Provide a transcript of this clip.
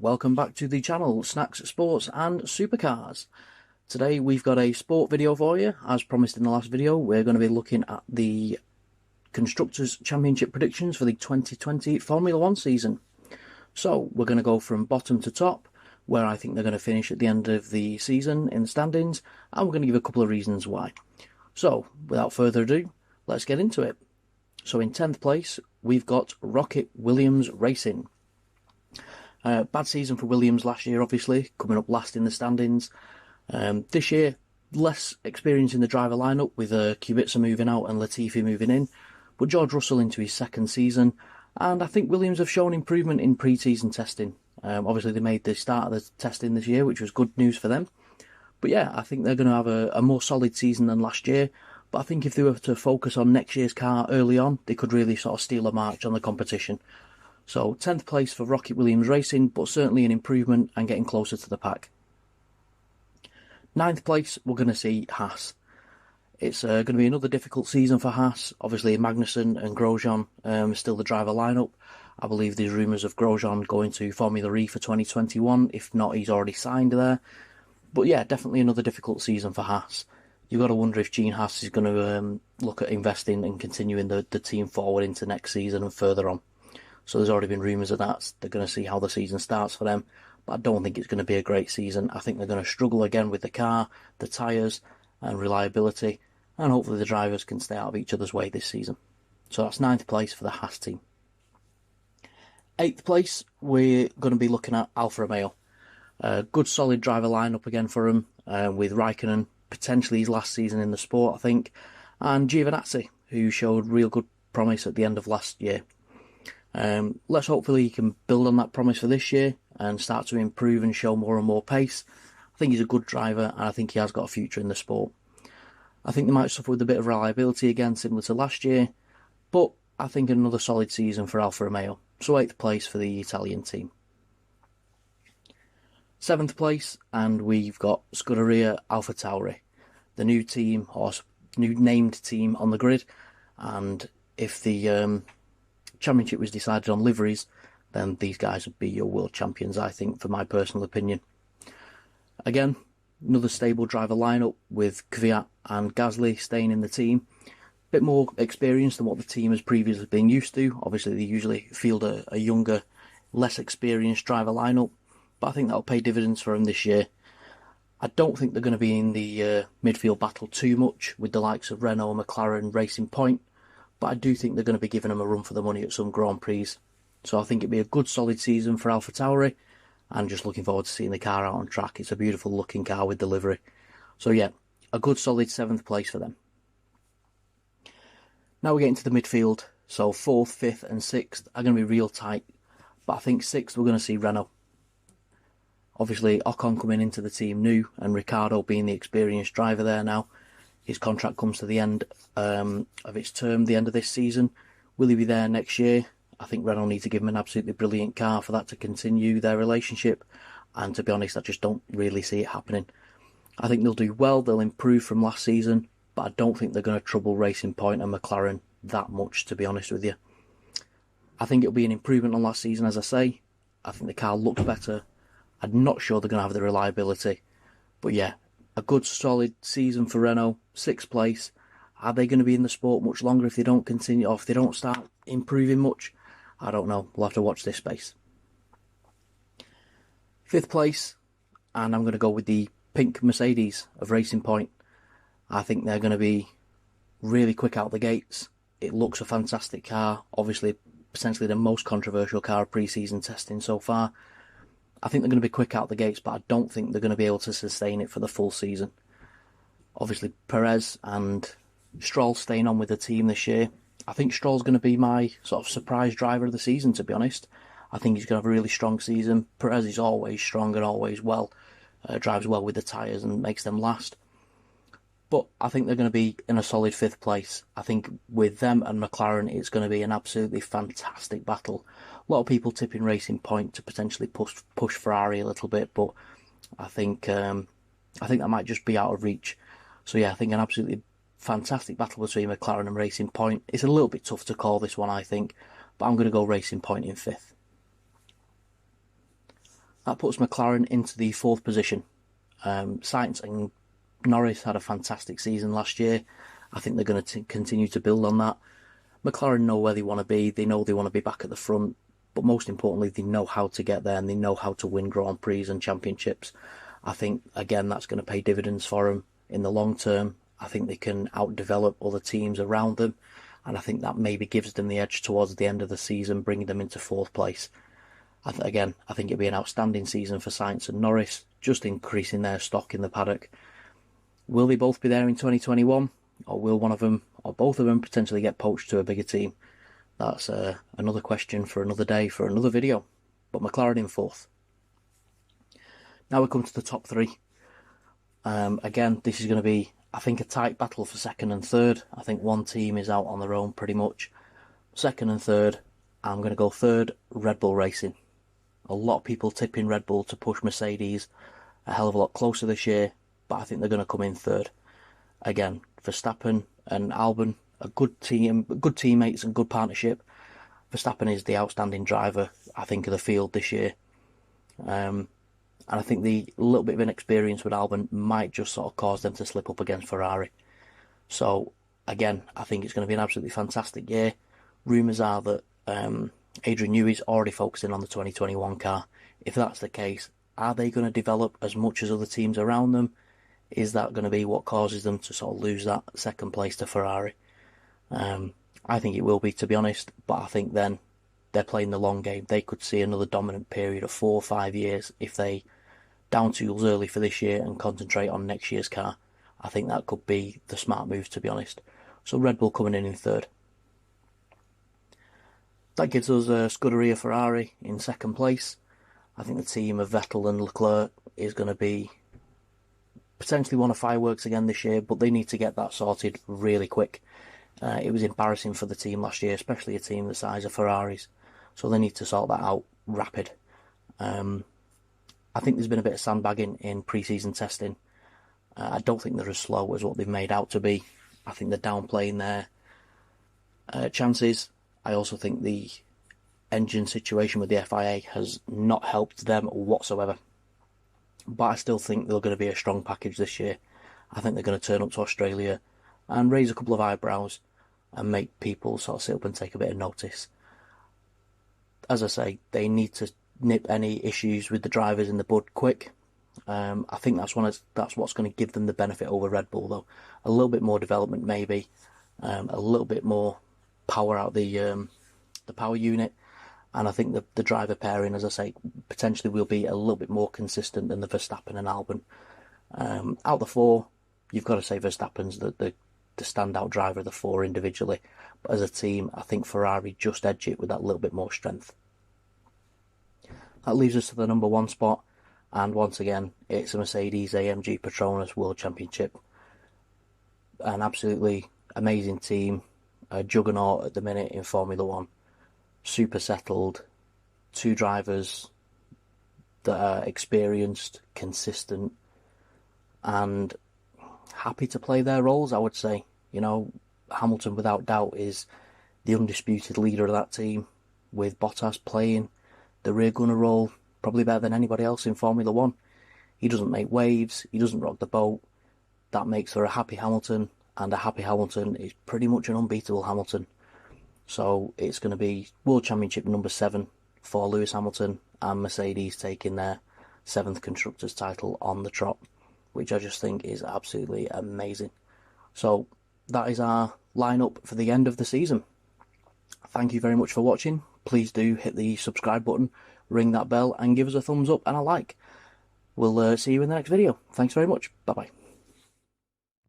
welcome back to the channel, Snacks, Sports and Supercars. Today we've got a sport video for you. As promised in the last video, we're going to be looking at the Constructors Championship predictions for the 2020 Formula 1 season. So we're going to go from bottom to top, where I think they're going to finish at the end of the season in the standings, and we're going to give a couple of reasons why. So without further ado, let's get into it. So in 10th place, we've got Rocket Williams Racing. Bad season for Williams last year, obviously, coming up last in the standings. This year, less experience in the driver lineup, with Kubica moving out and Latifi moving in, but George Russell into his second season, and I think Williams have shown improvement in pre-season testing. Obviously, they made the start of the testing this year, which was good news for them. But yeah, I think they're going to have a more solid season than last year, but I think if they were to focus on next year's car early on, they could really sort of steal a march on the competition. So 10th place for Rocket Williams Racing, but certainly an improvement and getting closer to the pack. 9th place, we're going to see Haas. It's going to be another difficult season for Haas. Obviously, Magnussen and Grosjean still the driver lineup. I believe there's rumours of Grosjean going to Formula E for 2021. If not, he's already signed there. But yeah, definitely another difficult season for Haas. You've got to wonder if Gene Haas is going to look at investing and continuing the team forward into next season and further on. So there's already been rumours of that. They're going to see how the season starts for them. But I don't think it's going to be a great season. I think they're going to struggle again with the car, the tyres and reliability. And hopefully the drivers can stay out of each other's way this season. So that's 9th place for the Haas team. 8th place, we're going to be looking at Alfa Romeo. Good solid driver lineup again for them, with Raikkonen, potentially his last season in the sport, I think. And Giovinazzi, who showed real good promise at the end of last year. Let's hopefully he can build on that promise for this year and start to improve and show more and more pace. I think he's a good driver, and I think he has got a future in the sport. I think they might suffer with a bit of reliability again, similar to last year, but I think another solid season for Alfa Romeo. So 8th place for the Italian team. 7th place, and we've got Scuderia Ferrari, the new team, or new named team on the grid. And if the championship was decided on liveries, then these guys would be your world champions, I think, for my personal opinion. Again, another stable driver lineup with Kvyat and Gasly staying in the team. Bit more experience than what the team has previously been used to. Obviously, they usually field a younger, less experienced driver lineup, but I think that'll pay dividends for them this year. I don't think they're going to be in the midfield battle too much with the likes of Renault, McLaren, Racing Point, but I do think they're going to be giving them a run for the money at some Grand Prix. So I think it'll be a good solid season for AlphaTauri, and just looking forward to seeing the car out on track. It's a beautiful looking car with delivery. So yeah, a good solid 7th place for them. Now we get into the midfield. So 4th, 5th and 6th are going to be real tight, but I think 6th we're going to see Renault. Obviously Ocon coming into the team new, and Ricciardo being the experienced driver there now. His contract comes to the end of its term, the end of this season. Will he be there next year? I think Renault need to give him an absolutely brilliant car for that to continue their relationship. And to be honest, I just don't really see it happening. I think they'll do well, they'll improve from last season, but I don't think they're going to trouble Racing Point and McLaren that much, to be honest with you. I think it'll be an improvement on last season, as I say. I think the car looks better. I'm not sure they're going to have the reliability. But yeah, a good solid season for Renault, 6th place. Are they going to be in the sport much longer if they don't continue, or if they don't start improving much? I don't know. We'll have to watch this space. 5th place, and I'm going to go with the pink Mercedes of Racing Point. I think they're going to be really quick out the gates. It looks a fantastic car. Obviously, potentially the most controversial car of pre-season testing so far. I think they're going to be quick out the gates, but I don't think they're going to be able to sustain it for the full season. Obviously, Perez and Stroll staying on with the team this year. I think Stroll's going to be my sort of surprise driver of the season, to be honest. I think he's going to have a really strong season. Perez is always strong and always well. Drives well with the tyres and makes them last. But I think they're going to be in a solid 5th place. I think with them and McLaren, it's going to be an absolutely fantastic battle. A lot of people tipping Racing Point to potentially push Ferrari a little bit, but I think that might just be out of reach. So yeah, I think an absolutely fantastic battle between McLaren and Racing Point. It's a little bit tough to call this one, I think, but I'm going to go Racing Point in 5th. That puts McLaren into the 4th position. Sainz and Norris had a fantastic season last year. I think they're going to continue to build on that. McLaren know where they want to be. They know they want to be back at the front. But most importantly, they know how to get there and they know how to win Grand Prix and championships. I think, again, that's going to pay dividends for them in the long term. I think they can outdevelop other teams around them. And I think that maybe gives them the edge towards the end of the season, bringing them into 4th place. I think it'll be an outstanding season for Sainz and Norris, just increasing their stock in the paddock. Will they both be there in 2021? Or will one of them, or both of them, potentially get poached to a bigger team? That's another question for another day, for another video. But McLaren in 4th. Now we come to the top 3. Again, this is going to be, I think, a tight battle for 2nd and 3rd. I think one team is out on their own pretty much. 2nd and 3rd, I'm going to go 3rd, Red Bull Racing. A lot of people tipping Red Bull to push Mercedes a hell of a lot closer this year, but I think they're going to come in 3rd. Again, Verstappen and Albon, a good team, good teammates and good partnership. Verstappen is the outstanding driver, I think, of the field this year. And I think the little bit of inexperience with Albon might just sort of cause them to slip up against Ferrari. So, again, I think it's going to be an absolutely fantastic year. Rumours are that Adrian Newey's already focusing on the 2021 car. If that's the case, are they going to develop as much as other teams around them? Is that going to be what causes them to sort of lose that 2nd place to Ferrari? I think it will be, to be honest, but I think then they're playing the long game. They could see another dominant period of 4 or 5 years if they down tools early for this year and concentrate on next year's car. I think that could be the smart move, to be honest. So Red Bull coming in 3rd. That gives us Scuderia Ferrari in 2nd place. I think the team of Vettel and Leclerc is going to be potentially one of fireworks again this year, but they need to get that sorted really quick. It was embarrassing for the team last year, especially a team the size of Ferraris. So they need to sort that out rapid. I think there's been a bit of sandbagging in pre-season testing. I don't think they're as slow as what they've made out to be. I think they're downplaying their chances. I also think the engine situation with the FIA has not helped them whatsoever. But I still think they're going to be a strong package this year. I think they're going to turn up to Australia and raise a couple of eyebrows and make people sort of sit up and take a bit of notice. As I say, they need to nip any issues with the drivers in the bud quick. I think that's what's going to give them the benefit over Red Bull, though. A little bit more development, maybe. A little bit more power out the power unit. And I think the driver pairing, as I say, potentially will be a little bit more consistent than the Verstappen and Albon. Out the 4, you've got to say Verstappen's the standout driver of the 4 individually. But as a team, I think Ferrari just edge it with that little bit more strength. That leaves us to the number 1 spot. And once again, it's a Mercedes-AMG Petronas World Championship. An absolutely amazing team. A juggernaut at the minute in Formula 1. Super settled, 2 drivers that are experienced, consistent, and happy to play their roles, I would say. You know, Hamilton, without doubt, is the undisputed leader of that team, with Bottas playing the rear gunner role probably better than anybody else in Formula 1. He doesn't make waves, he doesn't rock the boat. That makes for a happy Hamilton, and a happy Hamilton is pretty much an unbeatable Hamilton. So it's going to be World Championship number 7 for Lewis Hamilton, and Mercedes taking their 7th Constructors title on the trot, which I just think is absolutely amazing. So that is our lineup for the end of the season. Thank you very much for watching. Please do hit the subscribe button, ring that bell, and give us a thumbs up and a like. We'll see you in the next video. Thanks very much. Bye-bye.